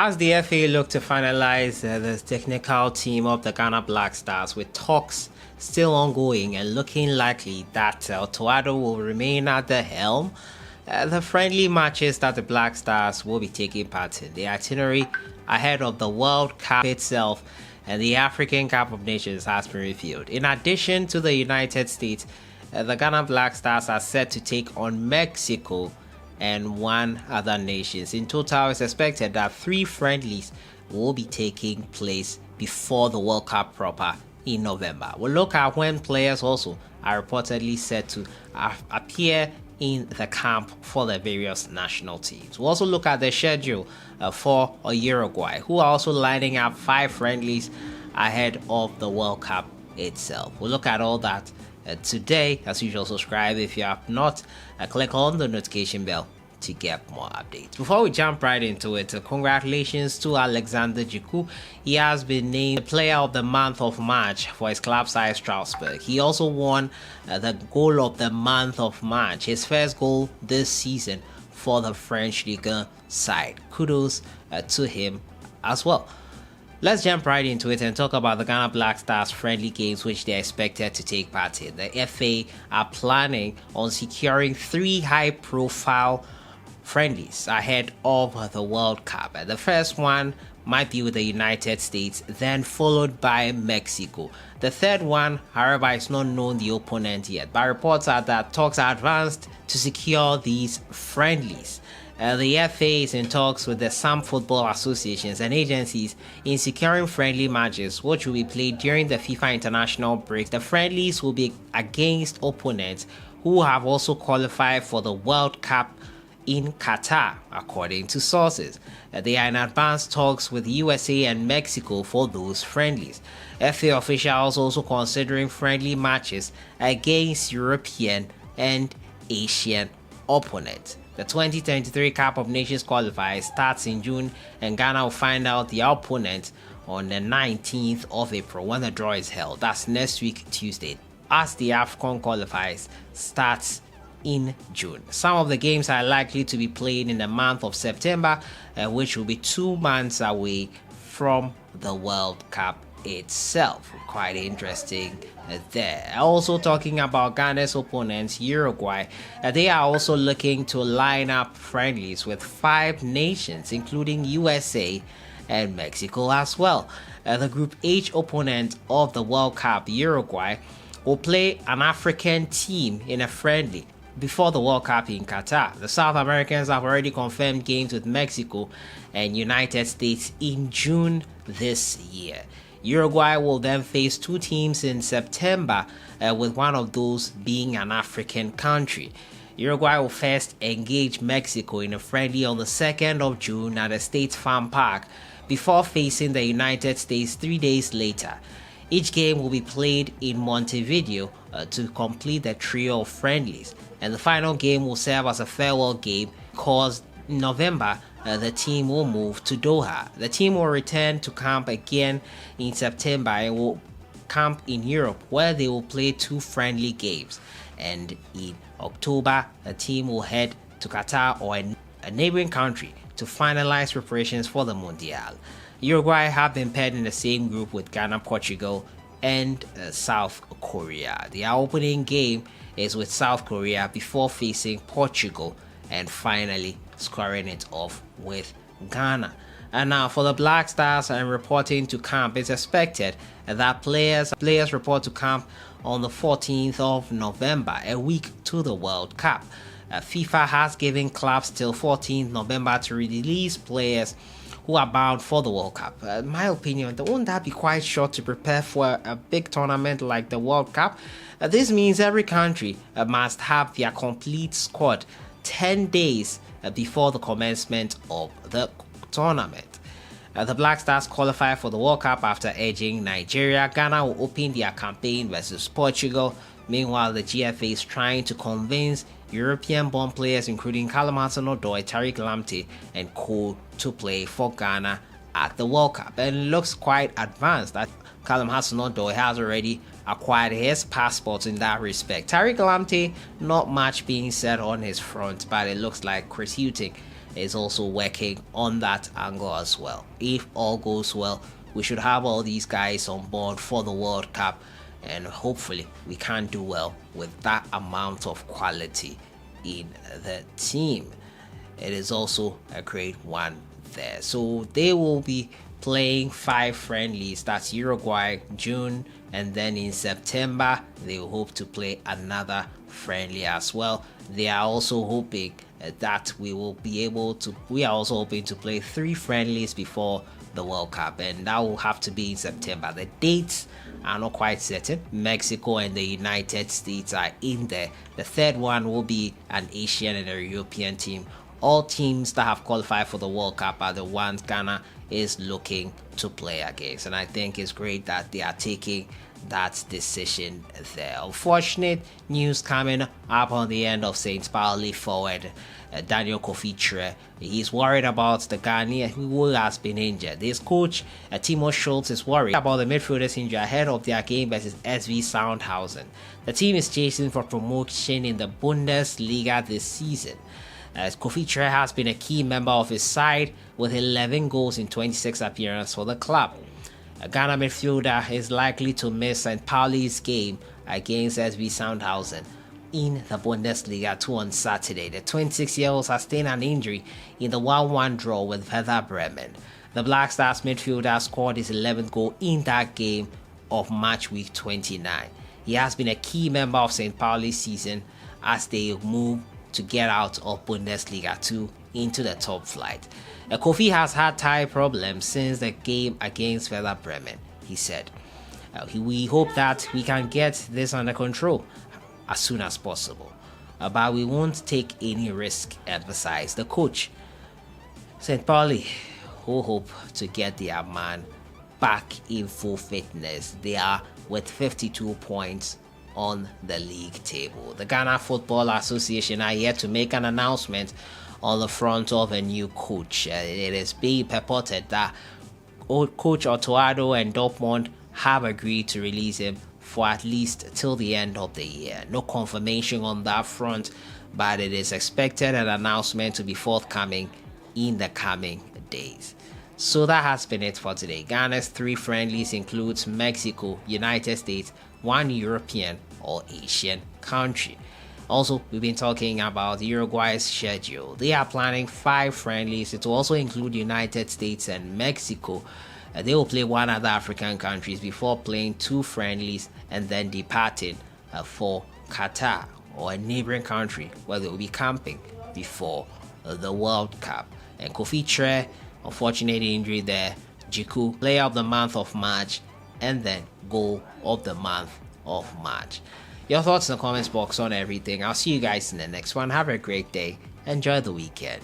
As the FA look to finalize the technical team of the Ghana Black Stars, with talks still ongoing and looking likely that Toado will remain at the helm, the friendly matches that the Black Stars will be taking part in, the itinerary ahead of the World Cup itself and the African Cup of Nations has been revealed. In addition to the United States, the Ghana Black Stars are set to take on Mexico and one other nations. In total, it's expected that 3 friendlies will be taking place before the World Cup proper in November. We'll look at when players also are reportedly set to appear in the camp for the various national teams. We'll also look at the schedule for Uruguay, who are also lining up 5 friendlies ahead of the World Cup itself. We'll look at all that today. As usual, subscribe if you have not. Click on the notification bell to get more updates. Before we jump right into it, congratulations to Alexander Djiku. He has been named the player of the month of March for his club side Strasbourg. He also won the goal of the month of March, his first goal this season for the French Ligue 1 side. Kudos to him as well. Let's jump right into it and talk about the Ghana Black Stars friendly games which they are expected to take part in. The FA are planning on securing 3 high-profile friendlies ahead of the World Cup. The first one might be with the United States, then followed by Mexico. The third one, however, is not known the opponent yet, but reports are that talks are advanced to secure these friendlies. The FA is in talks with the some football associations and agencies in securing friendly matches which will be played during the FIFA international break. The friendlies will be against opponents who have also qualified for the World Cup in Qatar, according to sources. They are in advanced talks with USA and Mexico for those friendlies. FA officials also considering friendly matches against European and Asian opponents. The 2023 Cup of Nations qualifier starts in June, and Ghana will find out the opponent on the 19th of April when the draw is held. That's next week, Tuesday, as the AFCON qualifiers starts in June. Some of the games are likely to be played in the month of September, which will be 2 months away from the World Cup itself. Quite interesting there. Also talking about Ghana's opponents, Uruguay, they are also looking to line up friendlies with 5 nations, including USA and Mexico as well. The Group H opponent of the World Cup, Uruguay, will play an African team in a friendly before the World Cup in Qatar. The South Americans have already confirmed games with Mexico and United States in June this year. Uruguay will then face 2 teams in September, with one of those being an African country. Uruguay will first engage Mexico in a friendly on the 2nd of June at the State Farm Park before facing the United States 3 days later. Each game will be played in Montevideo to complete the trio of friendlies, and the final game will serve as a farewell game because in November the team will move to Doha. The team will return to camp again in September and will camp in Europe, where they will play 2 friendly games, and in October the team will head to Qatar or a neighboring country to finalize preparations for the Mundial. Uruguay have been paired in the same group with Ghana, Portugal and South Korea. Their opening game is with South Korea before facing Portugal and finally squaring it off with Ghana. And now for the Black Stars and reporting to camp, it's expected that players report to camp on the 14th of November, a week to the World Cup. FIFA has given clubs till 14th November to release players who are bound for the World Cup. In my opinion, won't that be quite short to prepare for a big tournament like the World Cup? This means every country must have their complete squad 10 days before the commencement of the tournament. The Black Stars qualify for the World Cup after edging Nigeria. Ghana will open their campaign versus Portugal. Meanwhile, the GFA is trying to convince European-born players including Callum Hudson-Odoi, Tariq Lamptey and co to play for Ghana at the World Cup. And it looks quite advanced that Callum Hudson-Odoi has already acquired his passport in that respect. Tariq Lamptey, not much being said on his front, but it looks like Chris Hughton is also working on that angle as well. If all goes well, we should have all these guys on board for the World Cup, and hopefully we can do well with that amount of quality in the team. It is also a great one there. So they will be playing 5 friendlies. That's Uruguay, June, and then in September they will hope to play another friendly as well. They are also hoping that we are also hoping to play 3 friendlies before the World Cup, and that will have to be in September. The dates are not quite certain. Mexico and the United States are in there. The third one will be an Asian and a European team. All teams that have qualified for the World Cup are the ones Ghana is looking to play against, and I think it's great that they are taking that decision there. Unfortunate news coming up on the end of St. Pauli forward Daniel Kofi. He's worried about the Ghanaian who has been injured. His coach Timo Schultz is worried about the midfielder's injury ahead of their game versus SV Sandhausen. The team is chasing for promotion in the Bundesliga this season, as Kofi has been a key member of his side with 11 goals in 26 appearances for the club. A Ghana midfielder is likely to miss St. Pauli's game against SV Sandhausen in the Bundesliga 2 on Saturday. The 26-year-old sustained an injury in the 1-1 draw with Werder Bremen. The Black Stars midfielder scored his 11th goal in that game of match week 29. He has been a key member of St. Pauli's season as they move to get out of Bundesliga 2 into the top flight. Kofi has had thigh problems since the game against Werder Bremen, he said. We hope that we can get this under control as soon as possible, but we won't take any risk, emphasized the coach. St. Pauli who hope to get their man back in full fitness. They are with 52 points on the league table. The Ghana Football Association are yet to make an announcement on the front of a new coach. It is being purported that coach Otoado and Dortmund have agreed to release him for at least till the end of the year. No confirmation on that front, but it is expected an announcement to be forthcoming in the coming days. So that has been it for today. Ghana's 3 friendlies includes Mexico, United States, 1 European or Asian country. Also, we've been talking about Uruguay's schedule. They are planning 5 friendlies. It will also include United States and Mexico. They will play 1 other African countries before playing 2 friendlies and then departing for Qatar or a neighboring country where they will be camping before the World Cup. And Kofi, unfortunate injury there. Djiku, player of the month of March, and then goal of the month of March. Your thoughts in the comments box on everything. I'll see you guys in the next one. Have a great day. Enjoy the weekend.